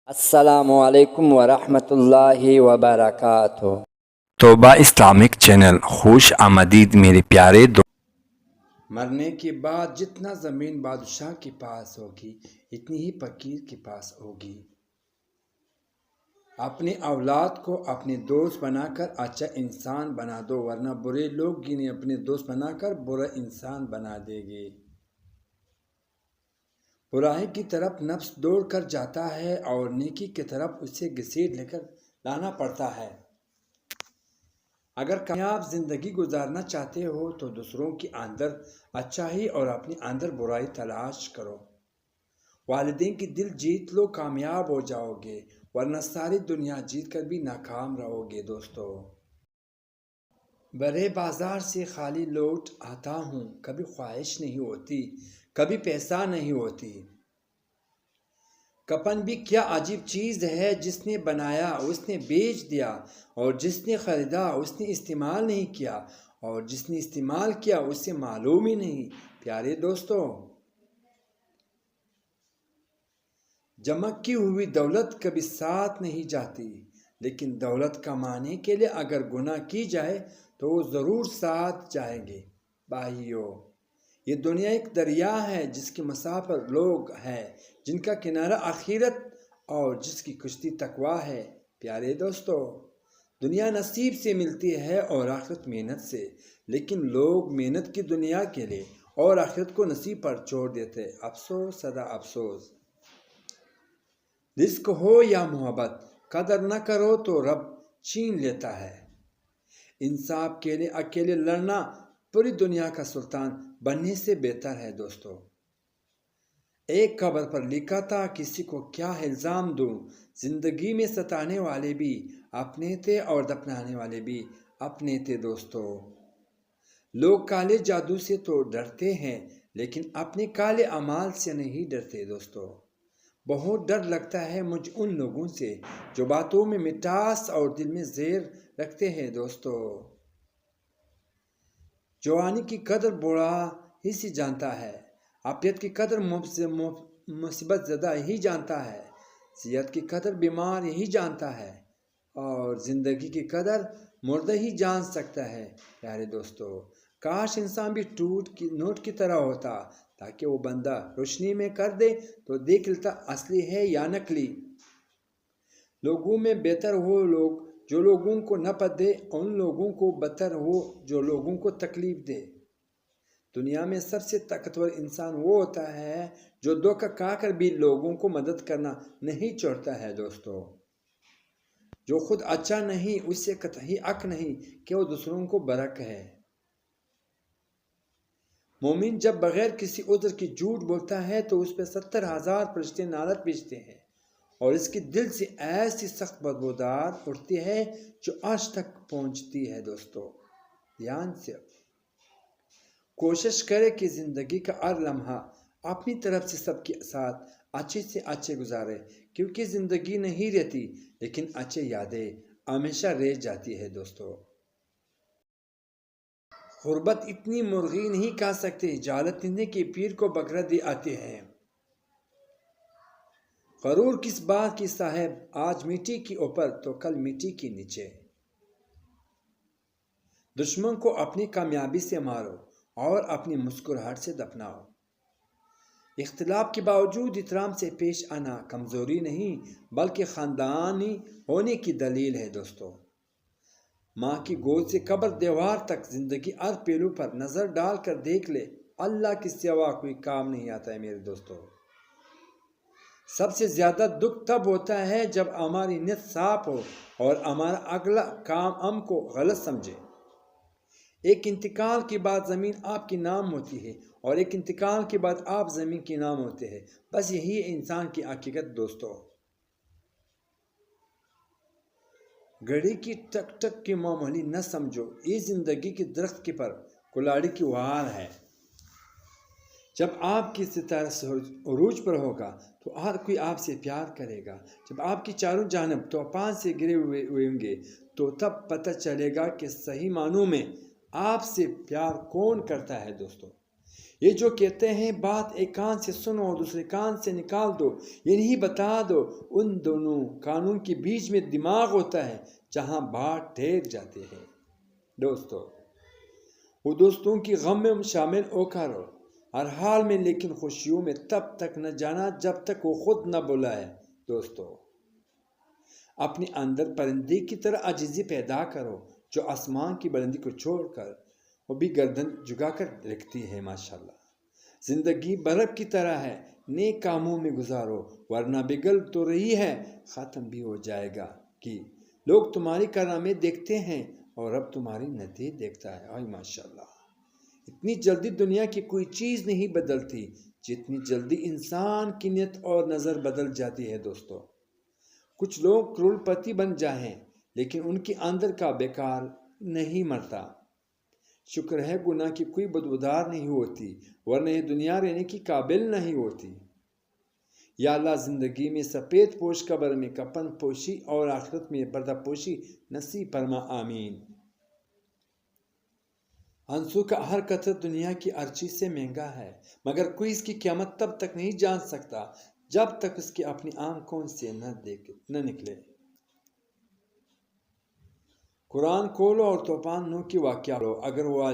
السلام علیکم ورحمۃ اللہ وبرکاتہ۔ توبہ اسلامک چینل خوش آمدید میرے پیارے مرنے کے بعد جتنا زمین بادشاہ کے پاس ہوگی اتنی ہی فقیر کے پاس ہوگی۔ اپنے اولاد کو اپنے دوست بنا کر اچھا انسان بنا دو، ورنہ برے لوگ انہیں اپنے دوست بنا کر برا انسان بنا دیں گے۔ برائی کی طرف نفس دوڑ کر جاتا ہے اور نیکی کی طرف اسے گھسیٹ لے کر لانا پڑتا ہے۔ اگر کامیاب زندگی گزارنا چاہتے ہو تو دوسروں کے اندر اچھائی اور اپنے اندر برائی تلاش کرو۔ والدین کی دل جیت لو، کامیاب ہو جاؤ گے، ورنہ ساری دنیا جیت کر بھی ناکام رہو گے۔ دوستو، بڑے بازار سے خالی لوٹ آتا ہوں، کبھی خواہش نہیں ہوتی، کبھی پیسہ نہیں ہوتی۔ کفن بھی کیا عجیب چیز ہے، جس نے بنایا اس نے بیچ دیا، اور جس نے خریدا اس نے استعمال نہیں کیا، اور جس نے استعمال کیا اسے معلوم ہی نہیں۔ پیارے دوستو، جمع کی ہوئی دولت کبھی ساتھ نہیں جاتی، لیکن دولت کمانے کے لیے اگر گناہ کی جائے تو وہ ضرور ساتھ جائیں گے۔ بھائیو، یہ دنیا ایک دریا ہے جس کے مسافر لوگ ہیں، جن کا کنارہ آخرت اور جس کی کشتی تقویٰ ہے۔ پیارے دوستو، دنیا نصیب سے ملتی ہے اور آخرت محنت سے، لیکن لوگ محنت کی دنیا کے لیے اور آخرت کو نصیب پر چھوڑ دیتے۔ افسوس، سدا افسوس۔ رزق ہو یا محبت، قدر نہ کرو تو رب چھین لیتا ہے۔ انصاف کے لیے اکیلے لڑنا پوری دنیا کا سلطان بننے سے بہتر ہے۔ دوستو، ایک خبر پر لکھا تھا، کسی کو کیا الزام دوں، زندگی میں ستانے والے بھی اپنے تھے اور دفنانے والے بھی اپنے تھے۔ دوستو، لوگ کالے جادو سے تو ڈرتے ہیں، لیکن اپنے کالے اعمال سے نہیں ڈرتے۔ دوستو، بہت ڈر لگتا ہے مجھ ان لوگوں سے جو باتوں میں مٹھاس اور دل میں زہر رکھتے ہیں۔ دوستو، جوانی کی قدر بوڑھا ہی سے جانتا ہے، عافیت کی قدر مصیبت زدہ ہی جانتا ہے، صحت کی قدر بیمار یہی جانتا ہے، اور زندگی کی قدر مردہ ہی جان سکتا ہے۔ پیارے دوستو، کاش انسان بھی نوٹ کی طرح ہوتا، تاکہ وہ بندہ روشنی میں کر دے تو دیکھ لیتا اصلی ہے یا نقلی۔ لوگوں میں بہتر وہ لوگ جو لوگوں کو نفع دے، ان لوگوں کو بدتر ہو جو لوگوں کو تکلیف دے۔ دنیا میں سب سے طاقتور انسان وہ ہوتا ہے جو دھوکہ کھا کر بھی لوگوں کو مدد کرنا نہیں چھوڑتا ہے۔ دوستو، جو خود اچھا نہیں اس سے قطعی حق نہیں کہ وہ دوسروں کو برا کہے۔ مومن جب بغیر کسی عذر کی جھوٹ بولتا ہے تو اس پہ 70,000 فرشتے نعرت بھیجتے ہیں، اور اس کے دل سے ایسی سخت بدبودار اٹھتی ہے جو عرش تک پہنچتی ہے۔ دوستو، دھیان سے کوشش کرے کہ زندگی کا ہر لمحہ اپنی طرف سے سب کے ساتھ اچھے سے اچھے گزارے، کیونکہ زندگی نہیں رہتی، لیکن اچھے یادیں ہمیشہ رہ جاتی ہے۔ دوستو، غربت اتنی مرغی نہیں کھا سکتے، جہالت اتنے کہ پیر کو بکرا دے آتے ہیں۔ غرور کس بات کی صاحب، آج مٹی کے اوپر تو کل مٹی کے نیچے۔ دشمن کو اپنی کامیابی سے مارو اور اپنی مسکراہٹ سے دفناؤ۔ اختلاف کے باوجود احترام سے پیش آنا کمزوری نہیں بلکہ خاندانی ہونے کی دلیل ہے۔ دوستو، ماں کی گود سے قبر دیوار تک زندگی ہر پہلو پر نظر ڈال کر دیکھ لے، اللہ کے سوا کوئی کام نہیں آتا ہے۔ میرے دوستو، سب سے زیادہ دکھ تب ہوتا ہے جب ہماری نیت صاف ہو اور ہمارا اگلا کام ہم کو غلط سمجھے۔ ایک انتقال کے بعد زمین آپ کے نام ہوتی ہے، اور ایک انتقال کے بعد آپ زمین کے نام ہوتے ہیں۔ بس یہی ہے انسان کی حقیقت۔ دوستو، گھڑی کی ٹک ٹک کی معمولی نہ سمجھو، یہ زندگی کے درخت کے پر کلاڑی کی وار ہے۔ جب آپ کی ستارہ عروج پر ہوگا تو ہر کوئی آپ سے پیار کرے گا۔ جب آپ کی چاروں جانب طوفان سے گرے ہوئے ہوں گے تو تب پتہ چلے گا کہ صحیح معنوں میں آپ سے پیار کون کرتا ہے۔ دوستو، یہ جو کہتے ہیں بات ایک کان سے سنو اور دوسرے کان سے نکال دو، یہ نہیں بتا دو ان دونوں کانوں کے بیچ میں دماغ ہوتا ہے جہاں بات ٹھہر جاتے ہیں۔ دوستو، وہ دوستوں کی غم میں شامل ہو کر رہو ہر حال میں، لیکن خوشیوں میں تب تک نہ جانا جب تک وہ خود نہ بلائے۔ دوستو، اپنے اندر پرندے کی طرح عاجزی پیدا کرو جو آسمان کی بلندی کو چھوڑ کر وہ بھی گردن جھکا کر لکھتی ہے۔ ماشاءاللہ، زندگی برف کی طرح ہے، نیک کاموں میں گزارو ورنہ بگڑ تو رہی ہے، ختم بھی ہو جائے گا۔ کہ لوگ تمہاری کارنامے دیکھتے ہیں اور رب تمہاری نیتی دیکھتا ہے۔ آئی ماشاءاللہ، اتنی جلدی دنیا کی کوئی چیز نہیں بدلتی جتنی جلدی انسان کی نیت اور نظر بدل جاتی ہے۔ دوستو، کچھ لوگ کروڑ پتی بن جائیں لیکن ان کے اندر کا بیکار نہیں مرتا۔ شکر ہے گناہ کی کوئی بدبودار نہیں ہوتی، ورنہ یہ دنیا رہنے کی قابل نہیں ہوتی۔ یا اللہ، زندگی میں سفید پوش، قبر میں کفن پوشی اور آخرت میں پردہ پوشی نصیب فرما، آمین۔ آنسو کا ہر قطرہ دنیا کی ہر چیز سے مہنگا ہے، مگر کوئی اس کی قیمت تب تک نہیں جان سکتا جب تک اس کی اپنی آنکھوں سے نہ نکلے۔ قرآن کھولو اور طوفان نوح کی واقعہ پڑھو۔ اگر وہ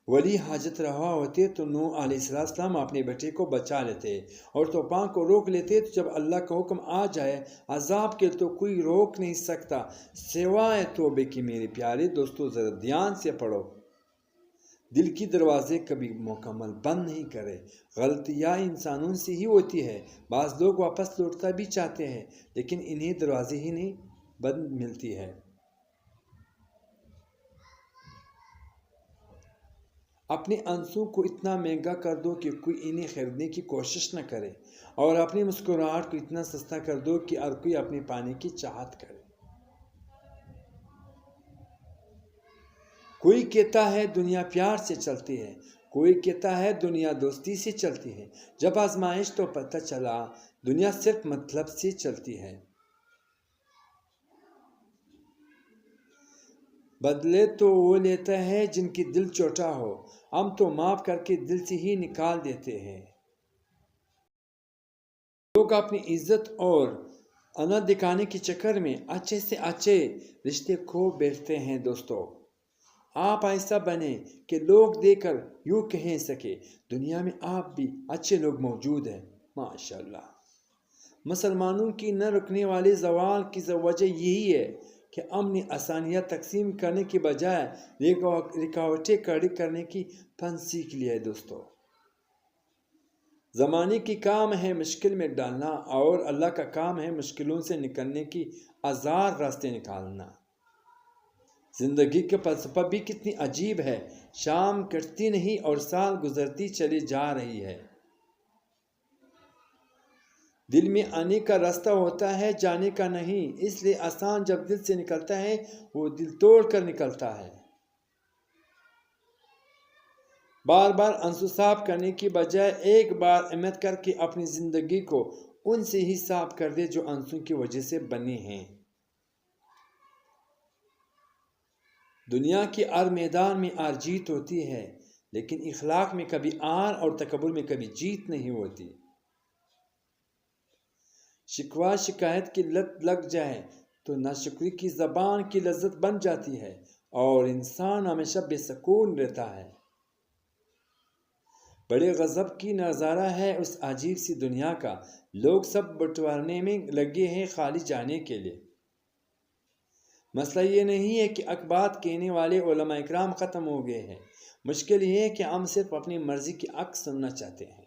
ولی حاجت روا ہوتے تو نوح علیہ السلام اپنے بیٹے کو بچا لیتے اور طوفان کو روک لیتے، تو جب اللہ کا حکم آ جائے عذاب کے تو کوئی روک نہیں سکتا سوائے توبے کی۔ میرے پیارے دوستو، ذرا دھیان سے پڑھو۔ دل کی دروازے کبھی مکمل بند نہیں کرے۔ غلطیاں انسانوں سے ہی ہوتی ہے، بعض لوگ واپس لوٹنا بھی چاہتے ہیں لیکن انہیں دروازے ہی نہیں بند ملتی ہے۔ اپنے آنسو کو اتنا مہنگا کر دو کہ کوئی انہیں خریدنے کی کوشش نہ کرے، اور اپنی مسکراہٹ کو اتنا سستا کر دو کہ ہر کوئی اپنے پانے کی چاہت کرے۔ کوئی کہتا ہے دنیا پیار سے چلتی ہے، کوئی کہتا ہے دنیا دوستی سے چلتی ہے، جب آزمائش تو پتہ چلا دنیا صرف مطلب سے چلتی ہے۔ بدلے تو وہ لیتا ہے جن کی دل چھوٹا ہو، ہم تو معاف کر کے دل سے ہی نکال دیتے ہیں۔ لوگ اپنی عزت اور انا دکھانے کے چکر میں اچھے سے اچھے رشتے کھو بیٹھتے ہیں۔ دوستو، آپ ایسا بنیں کہ لوگ دیکھ کر یوں کہہ سکے دنیا میں آپ بھی اچھے لوگ موجود ہیں۔ ماشاءاللہ، مسلمانوں کی نہ رکنے والے زوال کی وجہ یہی ہے کہ ہم نے آسانیاں تقسیم کرنے کے بجائے رکاوٹیں کھڑی کرنے کی فن سیکھ لیا ہے۔ دوستو، زمانے کی کام ہے مشکل میں ڈالنا اور اللہ کا کام ہے مشکلوں سے نکلنے کی آزاد راستے نکالنا۔ زندگی کا فلسفہ بھی کتنی عجیب ہے، شام کٹتی نہیں اور سال گزرتی چلی جا رہی ہے۔ دل میں آنے کا راستہ ہوتا ہے، جانے کا نہیں، اس لیے آسان جب دل سے نکلتا ہے وہ دل توڑ کر نکلتا ہے۔ بار بار آنسو صاف کرنے کی بجائے ایک بار ہمت کر کے اپنی زندگی کو ان سے ہی صاف کر دے جو آنسو کی وجہ سے بنے ہیں۔ دنیا کے ہر میدان میں ہار جیت ہوتی ہے، لیکن اخلاق میں کبھی ہار اور تکبر میں کبھی جیت نہیں ہوتی۔ شکوہ شکایت کی لت لگ جائے تو ناشکری کی زبان کی لذت بن جاتی ہے اور انسان ہمیشہ بے سکون رہتا ہے۔ بڑے غضب کی نظارہ ہے اس عجیب سی دنیا کا، لوگ سب بٹوارنے میں لگے ہیں خالی جانے کے لیے۔ مسئلہ یہ نہیں ہے کہ اقبات کہنے والے علماء اکرام ختم ہو گئے ہیں، مشکل یہ ہے کہ ہم صرف اپنی مرضی کی حق سننا چاہتے ہیں۔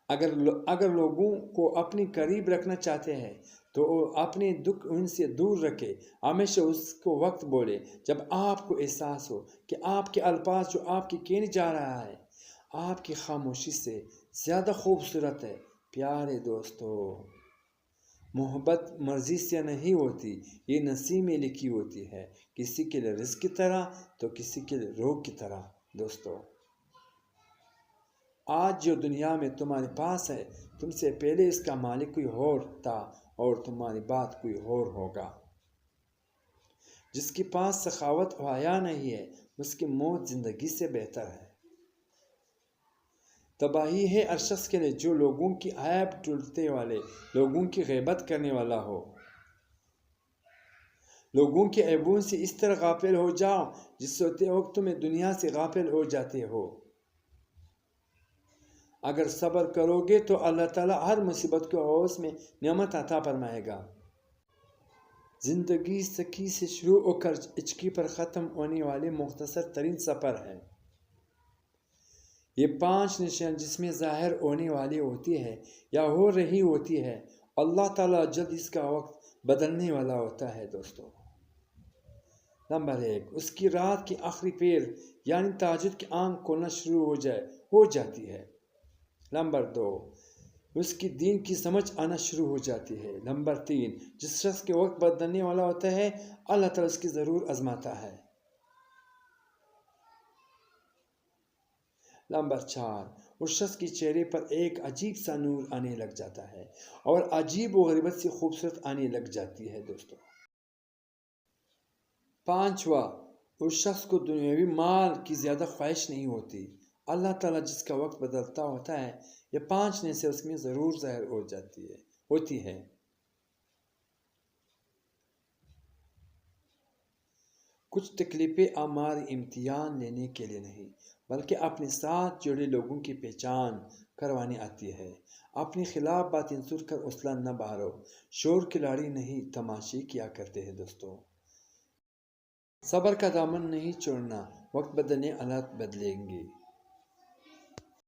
اگر لوگوں کو اپنے قریب رکھنا چاہتے ہیں تو اپنے دکھ ان سے دور رکھے، ہمیشہ اس کو وقت بولے جب آپ کو احساس ہو کہ آپ کے الفاظ جو آپ کی کہنے جا رہا ہے آپ کی خاموشی سے زیادہ خوبصورت ہے۔ پیارے دوستو، محبت مرضی سے نہیں ہوتی، یہ نصیب میں لکھی ہوتی ہے، کسی کے لیے رزق کی طرح تو کسی کے لیے روح کی طرح۔ دوستو، آج جو دنیا میں تمہارے پاس ہے تم سے پہلے اس کا مالک کوئی اور تھا اور تمہاری بات کوئی اور ہوگا۔ جس کے پاس سخاوت و حیا نہیں ہے اس کی موت زندگی سے بہتر ہے۔ تباہی ہے ہر شخص کے لیے جو لوگوں کی عیب ٹولتے والے، لوگوں کی غیبت کرنے والا ہو۔ لوگوں کے عیبوں سے اس طرح غافل ہو جاؤ جس وقت تمہیں دنیا سے غافل ہو جاتے ہو۔ اگر صبر کرو گے تو اللہ تعالیٰ ہر مصیبت کو عوض میں نعمت عطا فرمائے گا۔ زندگی سکی سے شروع ہو کر اچکی پر ختم ہونے والے مختصر ترین سفر ہے۔ یہ 5 نشان جس میں ظاہر ہونے والی ہوتی ہے یا ہو رہی ہوتی ہے، اللہ تعالیٰ جلد اس کا وقت بدلنے والا ہوتا ہے دوستو۔ نمبر 1، اس کی رات کی آخری پیر یعنی تہجد کی آنکھ کھولنا شروع ہو جاتی ہے۔ نمبر 2، اس کی دین کی سمجھ آنا شروع ہو جاتی ہے۔ نمبر 3، جس شخص کے وقت بدلنے والا ہوتا ہے اللہ تعالیٰ اس کی ضرور آزماتا ہے۔ نمبر 4، اس شخص کے چہرے پر ایک عجیب سا نور آنے لگ جاتا ہے اور عجیب و غریبت سے خوبصورت آنے لگ جاتی ہے دوستو۔ 5واں، اس شخص کو دنیاوی مال کی زیادہ خواہش نہیں ہوتی۔ اللہ تعالیٰ جس کا وقت بدلتا ہوتا ہے یہ 5 میں سے اس میں ضرور ظاہر ہوتی ہے۔ کچھ تکلیفیں ہمارے امتحان لینے کے لیے نہیں بلکہ اپنے ساتھ جڑے لوگوں کی پہچان کروانے آتی ہے۔ اپنے خلاف باتیں سن کر حوصلہ نہ بہارو، شور کھلاڑی نہیں تماشے کیا کرتے ہیں دوستو۔ صبر کا دامن نہیں چھوڑنا، وقت بدلنے حالات بدلیں گے۔